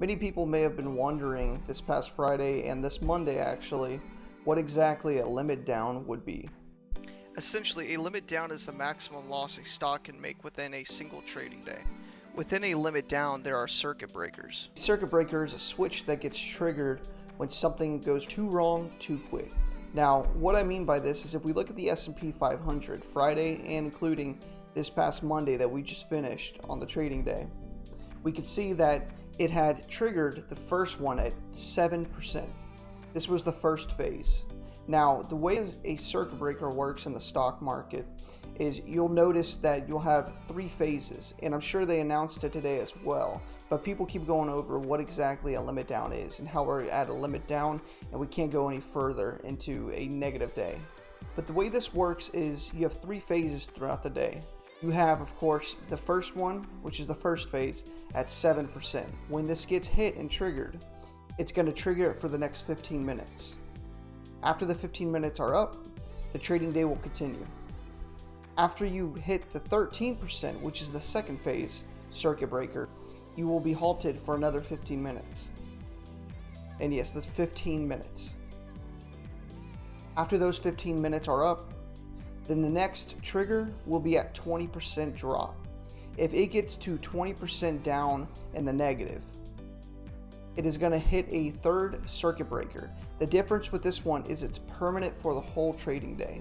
Many people may have been wondering this past Friday and this Monday actually, what exactly a limit down would be. Essentially, a limit down is the maximum loss a stock can make within a single trading day. Within a limit down, there are circuit breakers. A circuit breaker is a switch that gets triggered when something goes too wrong too quick. Now, what I mean by this is if we look at the S&P 500 Friday and including this past Monday that we just finished on the trading day, we could see that it had triggered the first one at 7%. This was the first phase. Now, the way a circuit breaker works in the stock market is you'll notice that you'll have 3 phases, and I'm sure they announced it today as well, but people keep going over what exactly a limit down is and how we're at a limit down and we can't go any further into a negative day. But the way this works is you have 3 phases throughout the day. You have, of course, the first one, which is the first phase, at 7%. When this gets hit and triggered, it's going to trigger it for the next 15 minutes. After the 15 minutes are up, the trading day will continue. After you hit the 13%, which is the second phase circuit breaker, you will be halted for another 15 minutes. And yes, that's 15 minutes. After those 15 minutes are up, then the next trigger will be at 20% drop. If it gets to 20% down in the negative, it is going to hit a third circuit breaker. The difference with this one is it's permanent for the whole trading day.